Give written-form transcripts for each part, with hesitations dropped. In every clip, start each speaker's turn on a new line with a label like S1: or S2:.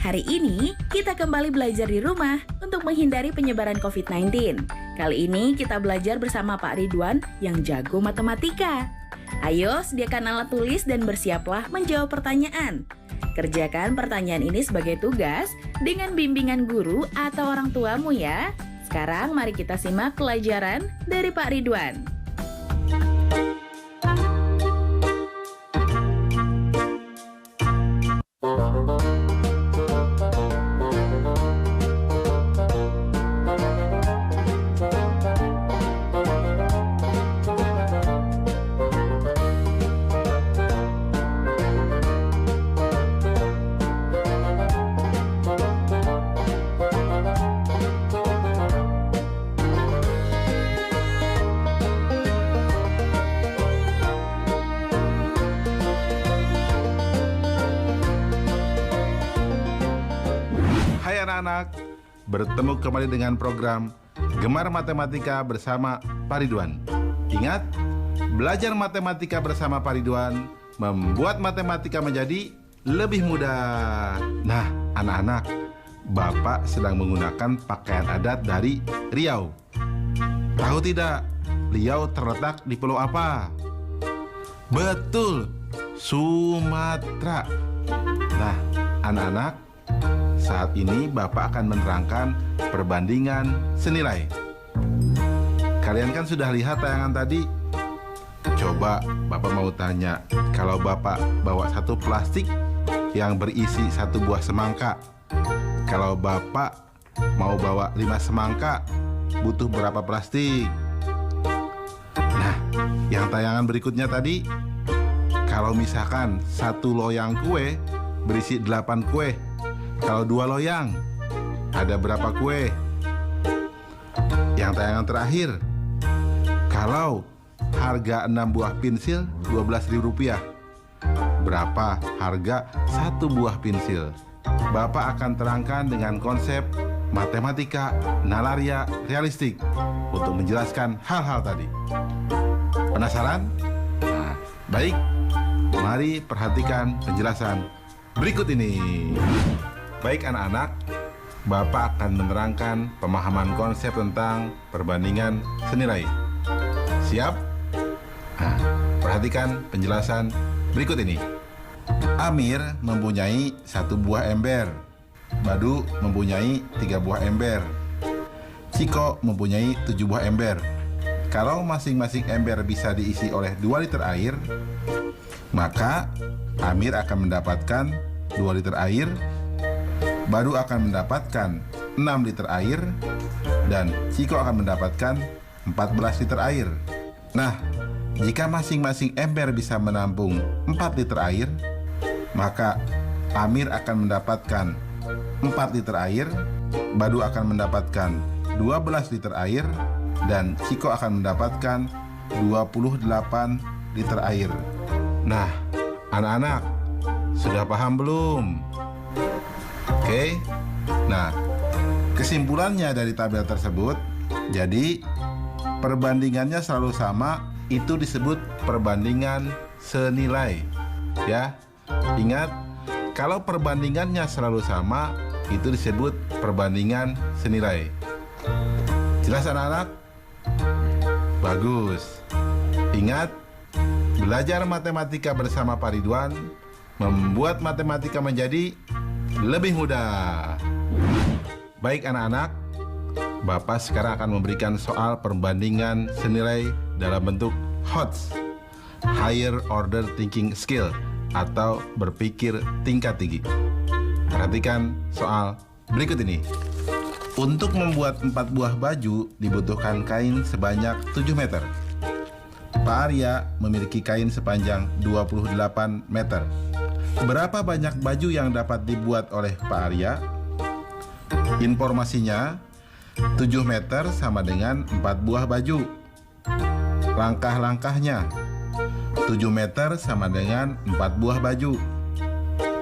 S1: Hari ini kita kembali belajar di rumah untuk menghindari penyebaran COVID-19. Kali ini kita belajar bersama Pak Ridwan yang jago matematika. Ayo sediakan alat tulis dan bersiaplah menjawab pertanyaan. Kerjakan pertanyaan ini sebagai tugas dengan bimbingan guru atau orang tuamu ya. Sekarang mari kita simak pelajaran dari Pak Ridwan.
S2: Hai anak-anak, bertemu kembali dengan program Gemar Matematika bersama Pak Ridwan. Ingat, belajar matematika bersama Pak Ridwan membuat matematika menjadi lebih mudah. Nah, anak-anak, Bapak sedang menggunakan pakaian adat dari Riau. Tahu tidak, Riau terletak di pulau apa? Betul, Sumatera. Nah, anak-anak, saat ini Bapak akan menerangkan perbandingan senilai. Kalian kan sudah lihat tayangan tadi? Coba Bapak mau tanya, kalau Bapak bawa satu plastik yang berisi satu buah semangka, kalau Bapak mau bawa 5 semangka, butuh berapa plastik? Nah, yang tayangan berikutnya tadi, kalau misalkan satu loyang kue berisi 8 kue, kalau 2 loyang, ada berapa kue? Yang tayangan terakhir, kalau harga 6 buah pensil Rp12.000, berapa harga 1 buah pensil? Bapak akan terangkan dengan konsep matematika nalaria realistik untuk menjelaskan hal-hal tadi. Penasaran? Nah, baik, mari perhatikan penjelasan berikut ini. Baik anak-anak, Bapak akan menerangkan pemahaman konsep tentang perbandingan senilai. Siap? Nah, perhatikan penjelasan berikut ini. Amir mempunyai 1 buah ember. Badu mempunyai 3 buah ember. Ciko mempunyai 7 buah ember. Kalau masing-masing ember bisa diisi oleh 2 liter air, maka Amir akan mendapatkan 2 liter air, Badu akan mendapatkan 6 liter air, dan Ciko akan mendapatkan 14 liter air. Nah, jika masing-masing ember bisa menampung 4 liter air, maka Amir akan mendapatkan 4 liter air, Badu akan mendapatkan 12 liter air, dan Ciko akan mendapatkan 28 liter air. Nah, anak-anak, sudah paham belum? Oke, nah kesimpulannya dari tabel tersebut, jadi perbandingannya selalu sama, itu disebut perbandingan senilai. Ya, ingat, kalau perbandingannya selalu sama, itu disebut perbandingan senilai. Jelas anak-anak? Bagus. Ingat, belajar matematika bersama Pak Ridwan membuat matematika menjadi lebih mudah. Baik anak-anak, Bapak sekarang akan memberikan soal perbandingan senilai dalam bentuk HOTS, Higher Order Thinking Skill, atau berpikir tingkat tinggi. Perhatikan soal berikut ini. Untuk membuat 4 buah baju dibutuhkan kain sebanyak 7 meter. Pak Arya memiliki kain sepanjang 28 meter. Berapa banyak baju yang dapat dibuat oleh Pak Arya? Informasinya, 7 meter sama dengan 4 buah baju. Langkah-langkahnya, 7 meter sama dengan 4 buah baju.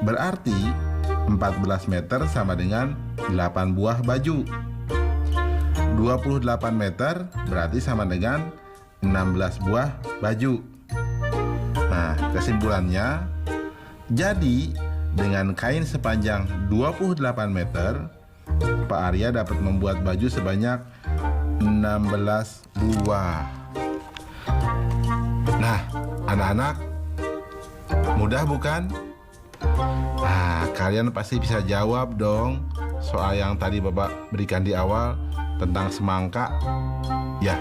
S2: Berarti 14 meter sama dengan 8 buah baju. 28 meter berarti sama dengan 16 buah baju. Nah, kesimpulannya, jadi dengan kain sepanjang 28 meter, Pak Arya dapat membuat baju sebanyak 16 buah. Nah, anak-anak, mudah bukan? Nah, kalian pasti bisa jawab dong soal yang tadi Bapak berikan di awal tentang semangka. Ya,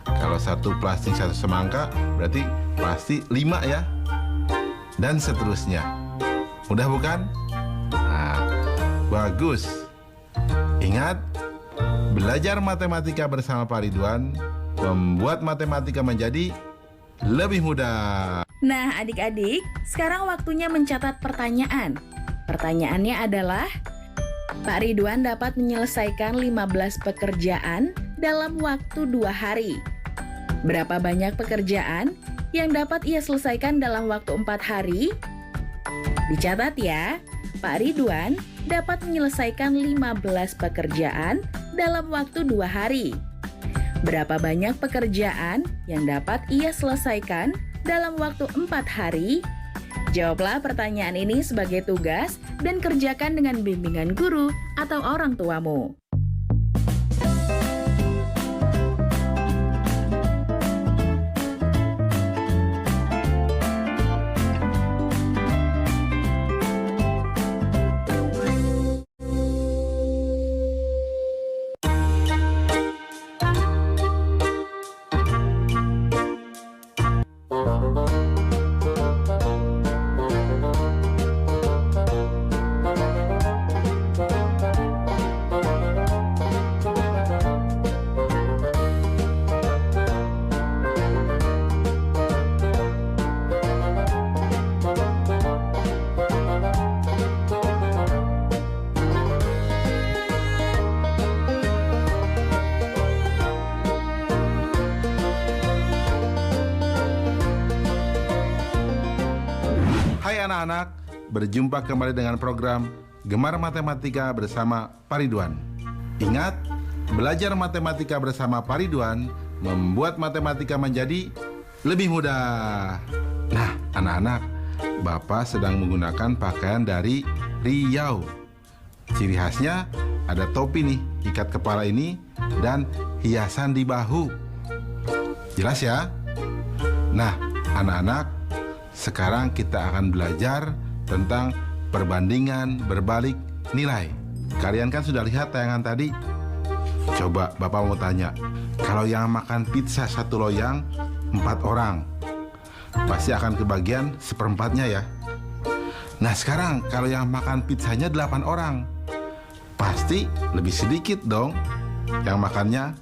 S2: kalau satu plastik satu semangka berarti pasti 5 ya. Dan seterusnya. Mudah bukan? Nah, bagus. Ingat, belajar matematika bersama Pak Ridwan membuat matematika menjadi lebih mudah.
S1: Nah, adik-adik, sekarang waktunya mencatat pertanyaan. Pertanyaannya adalah, Pak Ridwan dapat menyelesaikan 15 pekerjaan dalam waktu 2 hari. Berapa banyak pekerjaan yang dapat ia selesaikan dalam waktu 4 hari? Dicatat ya, Pak Ridwan dapat menyelesaikan 15 pekerjaan dalam waktu 2 hari. Berapa banyak pekerjaan yang dapat ia selesaikan dalam waktu 4 hari? Jawablah pertanyaan ini sebagai tugas dan kerjakan dengan bimbingan guru atau orang tuamu.
S2: Hai anak-anak, berjumpa kembali dengan program Gemar Matematika bersama Pak Ridwan. Ingat, belajar matematika bersama Pak Ridwan membuat matematika menjadi lebih mudah. Nah, anak-anak, Bapak sedang menggunakan pakaian dari Riau. Ciri khasnya ada topi nih, ikat kepala ini, dan hiasan di bahu. Jelas ya? Nah, anak-anak, sekarang kita akan belajar tentang perbandingan berbalik nilai. Kalian kan sudah lihat tayangan tadi? Coba Bapak mau tanya, kalau yang makan pizza satu loyang 4 orang, pasti akan kebagian 1/4-nya ya. Nah sekarang kalau yang makan pizzanya 8 orang, pasti lebih sedikit dong yang makannya.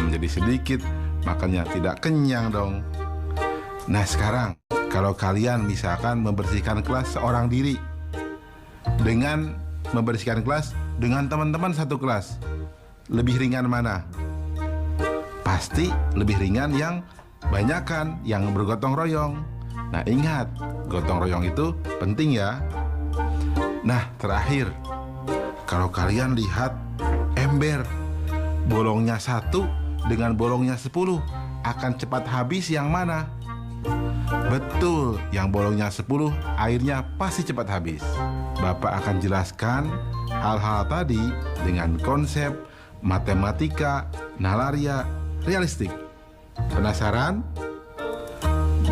S2: Jadi sedikit, makannya tidak kenyang dong. Nah sekarang, kalau kalian misalkan membersihkan kelas seorang diri dengan membersihkan kelas dengan teman-teman satu kelas, lebih ringan mana? Pasti lebih ringan yang banyakan, yang bergotong royong. Nah ingat, gotong royong itu penting ya. Nah terakhir, kalau kalian lihat ember, bolongnya 1 dengan bolongnya 10 akan cepat habis yang mana? Betul, yang bolongnya 10 airnya pasti cepat habis. Bapak akan jelaskan hal-hal tadi dengan konsep matematika nalaria realistik. Penasaran?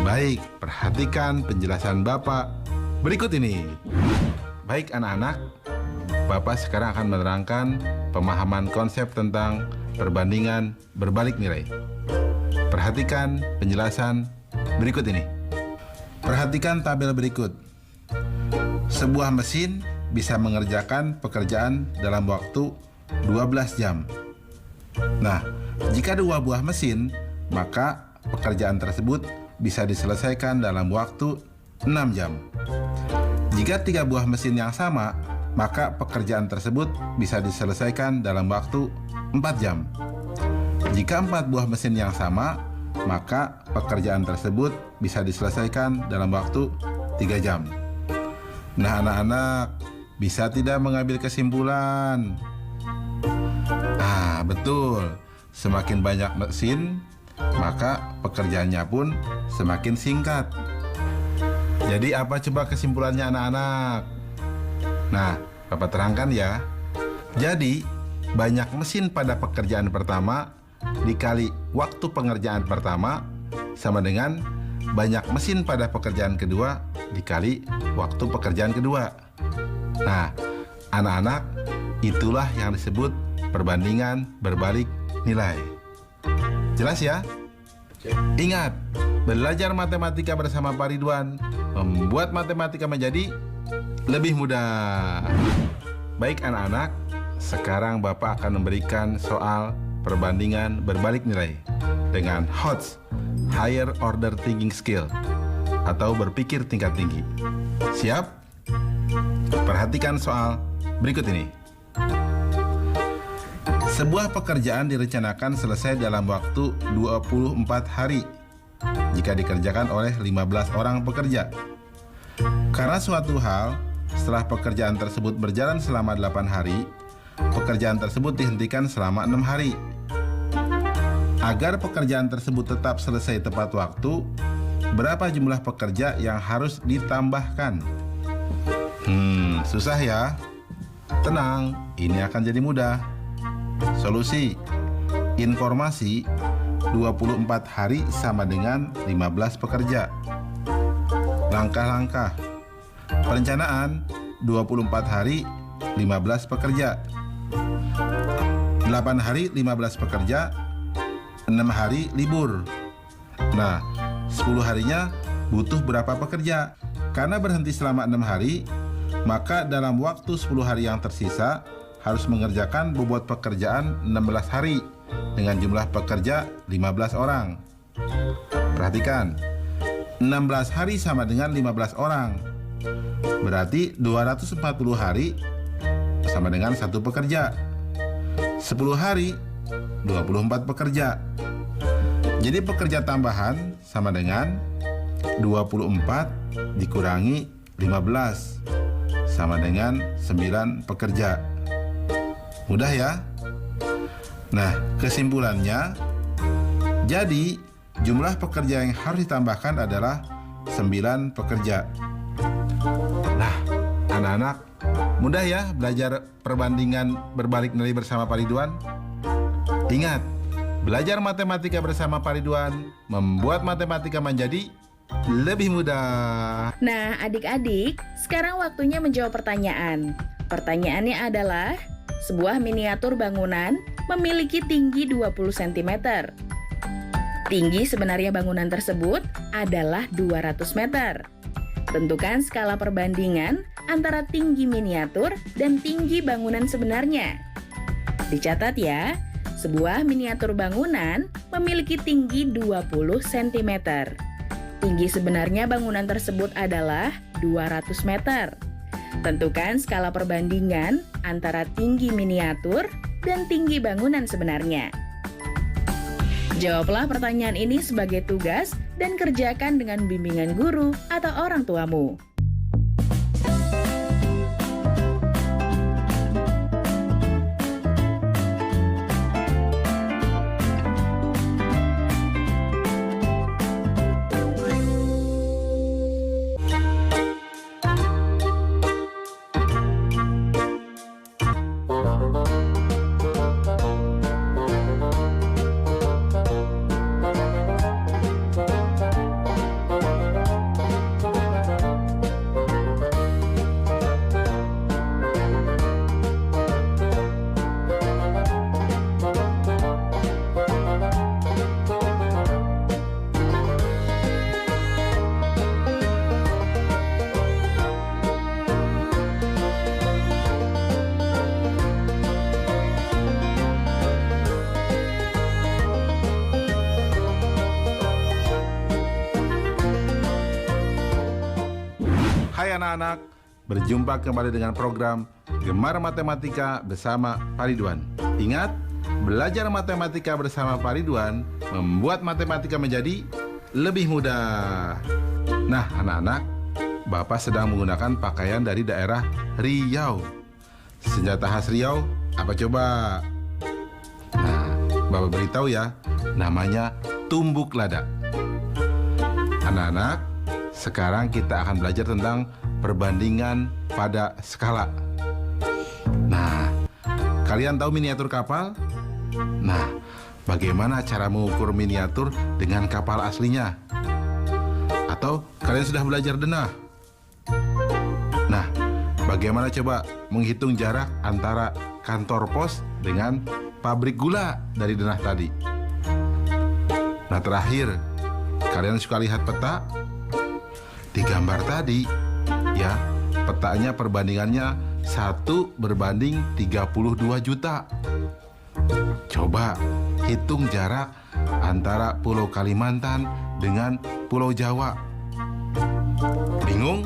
S2: Baik, perhatikan penjelasan Bapak berikut ini. Baik anak-anak, Bapak sekarang akan menerangkan pemahaman konsep tentang perbandingan berbalik nilai. Perhatikan penjelasan berikut ini. Perhatikan tabel berikut. Sebuah mesin bisa mengerjakan pekerjaan dalam waktu 12 jam. Nah, jika 2 buah mesin, maka pekerjaan tersebut bisa diselesaikan dalam waktu 6 jam. Jika 3 buah mesin yang sama, maka pekerjaan tersebut bisa diselesaikan dalam waktu 4 jam. Jika 4 buah mesin yang sama, maka pekerjaan tersebut bisa diselesaikan dalam waktu 3 jam. Nah anak-anak, bisa tidak mengambil kesimpulan? Betul, semakin banyak mesin, maka pekerjaannya pun semakin singkat. Jadi apa coba kesimpulannya anak-anak? Nah, Bapak terangkan ya. Jadi, banyak mesin pada pekerjaan pertama dikali waktu pengerjaan pertama sama dengan banyak mesin pada pekerjaan kedua dikali waktu pekerjaan kedua. Nah, anak-anak, itulah yang disebut perbandingan berbalik nilai. Jelas ya? Ingat, belajar matematika bersama Pak Ridwan membuat matematika menjadi lebih mudah. Baik anak-anak, sekarang Bapak akan memberikan soal perbandingan berbalik nilai dengan HOTS, Higher Order Thinking Skill, atau berpikir tingkat tinggi. Siap? Perhatikan soal berikut ini. Sebuah pekerjaan direncanakan selesai dalam waktu 24 hari jika dikerjakan oleh 15 orang pekerja. Karena suatu hal, setelah pekerjaan tersebut berjalan selama 8 hari, pekerjaan tersebut dihentikan selama 6 hari. Agar pekerjaan tersebut tetap selesai tepat waktu, berapa jumlah pekerja yang harus ditambahkan? Susah ya? Tenang, ini akan jadi mudah. Solusi: informasi 24 hari sama dengan 15 pekerja. Langkah-langkah: perencanaan 24 hari 15 pekerja, 8 hari 15 pekerja, 6 hari libur. Nah, 10 harinya butuh berapa pekerja? Karena berhenti selama 6 hari, maka dalam waktu 10 hari yang tersisa harus mengerjakan bobot pekerjaan 16 hari dengan jumlah pekerja 15 orang. Perhatikan, 16 hari sama dengan 15 orang. Berarti 240 hari sama dengan 1 pekerja. 10 hari, 24 pekerja. Jadi pekerja tambahan sama dengan 24 dikurangi 15 sama dengan 9 pekerja. Mudah ya? Nah, kesimpulannya, jadi jumlah pekerja yang harus ditambahkan adalah 9 pekerja. Nah, anak-anak, mudah ya belajar perbandingan berbalik nilai bersama Pak Ridwan? Ingat, belajar matematika bersama Pak Ridwan membuat matematika menjadi lebih mudah.
S1: Nah, adik-adik, sekarang waktunya menjawab pertanyaan. Pertanyaannya adalah, sebuah miniatur bangunan memiliki tinggi 20 cm. Tinggi sebenarnya bangunan tersebut adalah 200 meter. Tentukan skala perbandingan antara tinggi miniatur dan tinggi bangunan sebenarnya. Dicatat ya, sebuah miniatur bangunan memiliki tinggi 20 cm. Tinggi sebenarnya bangunan tersebut adalah 200 meter. Tentukan skala perbandingan antara tinggi miniatur dan tinggi bangunan sebenarnya. Jawablah pertanyaan ini sebagai tugas dan kerjakan dengan bimbingan guru atau orang tuamu.
S2: Hai anak-anak, berjumpa kembali dengan program Gemar Matematika bersama Pak Ridwan. Ingat, belajar matematika bersama Pak Ridwan membuat matematika menjadi lebih mudah. Nah anak-anak, Bapak sedang menggunakan pakaian dari daerah Riau. Senjata khas Riau apa coba? Nah, Bapak beritahu ya, namanya tumbuk lada. Anak-anak, sekarang kita akan belajar tentang perbandingan pada skala. Nah, kalian tahu miniatur kapal? Nah, bagaimana cara mengukur miniatur dengan kapal aslinya? Atau kalian sudah belajar denah? Nah, bagaimana coba menghitung jarak antara kantor pos dengan pabrik gula dari denah tadi? Nah, terakhir, kalian suka lihat peta? Di gambar tadi, ya, petanya perbandingannya 1 berbanding 32 juta. Coba hitung jarak antara Pulau Kalimantan dengan Pulau Jawa. Bingung?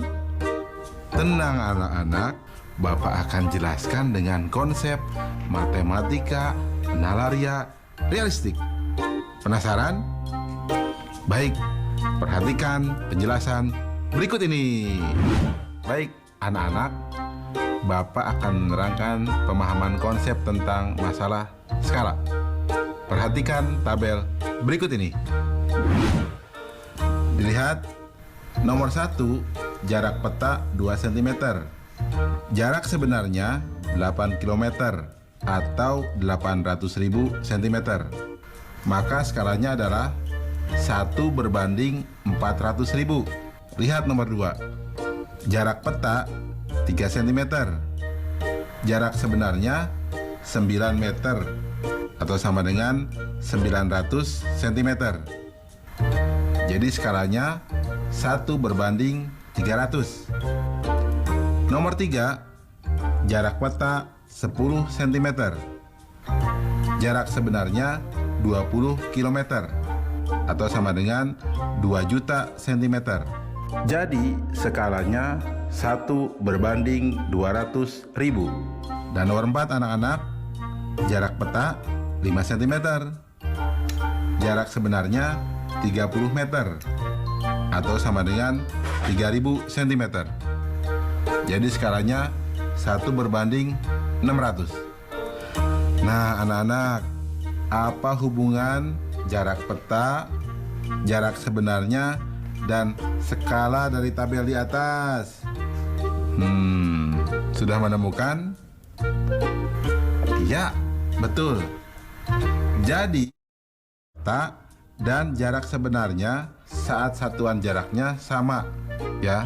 S2: Tenang anak-anak, Bapak akan jelaskan dengan konsep matematika nalaria realistik. Penasaran? Baik, perhatikan penjelasan berikut ini. Baik, anak-anak, Bapak akan menerangkan pemahaman konsep tentang masalah skala. Perhatikan tabel berikut ini. Dilihat, nomor 1, jarak peta 2 cm. Jarak sebenarnya 8 km atau 800.000 cm. Maka skalanya adalah 1 berbanding 400.000. Lihat nomor 2. Jarak peta 3 cm. Jarak sebenarnya 9 meter atau sama dengan 900 cm. Jadi skalanya 1 berbanding 300. Nomor 3, jarak peta 10 cm. Jarak sebenarnya 20 km atau sama dengan 2 juta cm. Jadi skalanya 1 berbanding 200.000. Dan nomor 4 anak-anak, jarak peta 5 cm. Jarak sebenarnya 30 meter atau sama dengan 3000 cm. Jadi skalanya 1 berbanding 600. Nah anak-anak, apa hubungan jarak peta, jarak sebenarnya, dan skala dari tabel di atas? Sudah menemukan? Iya, betul. Jadi peta dan jarak sebenarnya saat satuan jaraknya sama, ya.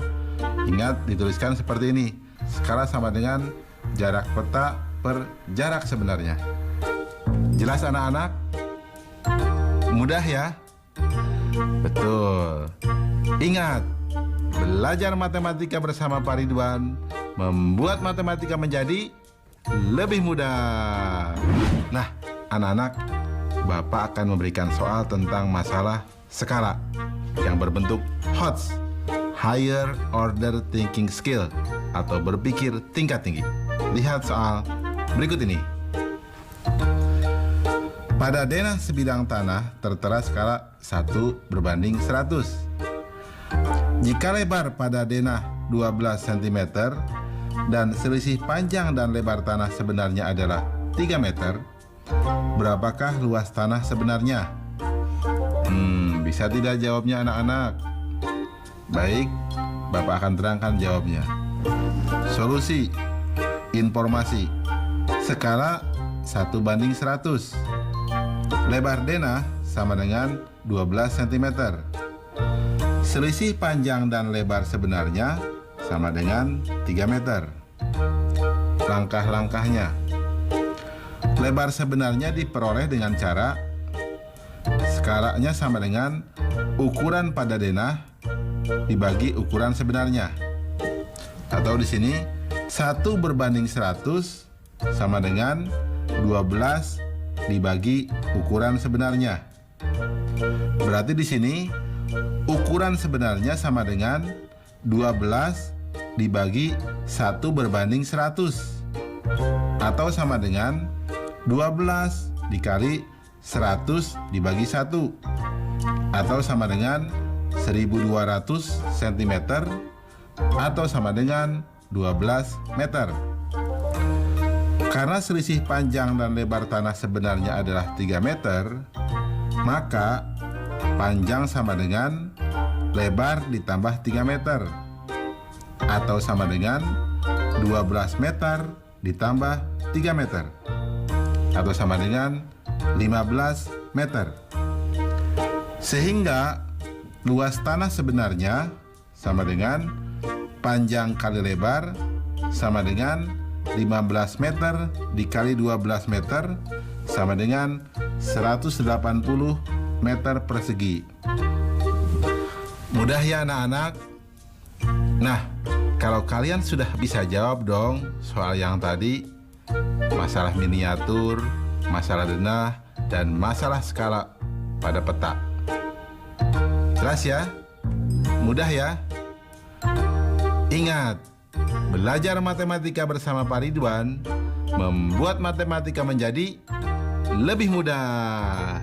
S2: Ingat, dituliskan seperti ini. Skala sama dengan jarak peta per jarak sebenarnya. Jelas anak-anak? Mudah ya? Betul. Ingat, belajar matematika bersama Pak Ridwan membuat matematika menjadi lebih mudah. Nah, anak-anak, Bapak akan memberikan soal tentang masalah skala yang berbentuk HOTS, Higher Order Thinking Skill, atau berpikir tingkat tinggi. Lihat soal berikut ini. Pada denah sebidang tanah tertera skala 1 berbanding 100. Jika lebar pada denah 12 cm dan selisih panjang dan lebar tanah sebenarnya adalah 3 meter, berapakah luas tanah sebenarnya? Bisa tidak jawabnya anak-anak? Baik, Bapak akan terangkan jawabnya. Solusi, informasi, skala 1 banding 100. Lebar denah sama dengan 12 cm. Selisih panjang dan lebar sebenarnya sama dengan 3 meter. Langkah-langkahnya. Lebar sebenarnya diperoleh dengan cara skalanya sama dengan ukuran pada denah dibagi ukuran sebenarnya. Atau di sini 1 berbanding 100 sama dengan 12 dibagi ukuran sebenarnya. Berarti di sini ukuran sebenarnya sama dengan 12 dibagi 1 berbanding 100. Atau sama dengan 12 dikali 100 dibagi 1. Atau sama dengan 1200 cm. Atau sama dengan 12 meter. Karena selisih panjang dan lebar tanah sebenarnya adalah 3 meter, maka panjang sama dengan lebar ditambah 3 meter, atau sama dengan 12 meter ditambah 3 meter, atau sama dengan 15 meter. Sehingga luas tanah sebenarnya sama dengan panjang kali lebar sama dengan 15 meter dikali 12 meter sama dengan 180 meter persegi. Mudah ya anak-anak? Nah, kalau kalian sudah bisa jawab dong soal yang tadi, masalah miniatur, masalah denah, dan masalah skala pada peta. Jelas ya? Mudah ya? Ingat, belajar matematika bersama Pak Ridwan membuat matematika menjadi lebih mudah.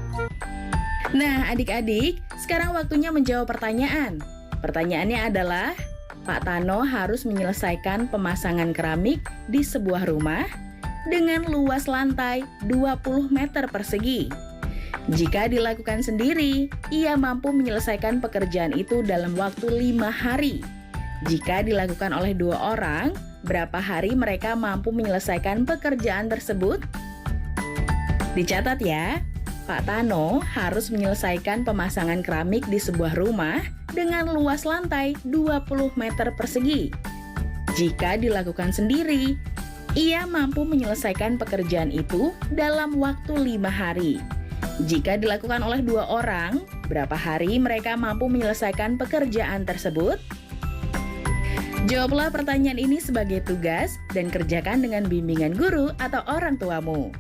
S1: Nah, adik-adik, sekarang waktunya menjawab pertanyaan. Pertanyaannya adalah, Pak Tano harus menyelesaikan pemasangan keramik di sebuah rumah dengan luas lantai 20 meter persegi. Jika dilakukan sendiri, ia mampu menyelesaikan pekerjaan itu dalam waktu 5 hari. Jika dilakukan oleh 2 orang, berapa hari mereka mampu menyelesaikan pekerjaan tersebut? Dicatat ya, Pak Tano harus menyelesaikan pemasangan keramik di sebuah rumah dengan luas lantai 20 meter persegi. Jika dilakukan sendiri, ia mampu menyelesaikan pekerjaan itu dalam waktu 5 hari. Jika dilakukan oleh 2 orang, berapa hari mereka mampu menyelesaikan pekerjaan tersebut? Jawablah pertanyaan ini sebagai tugas dan kerjakan dengan bimbingan guru atau orang tuamu.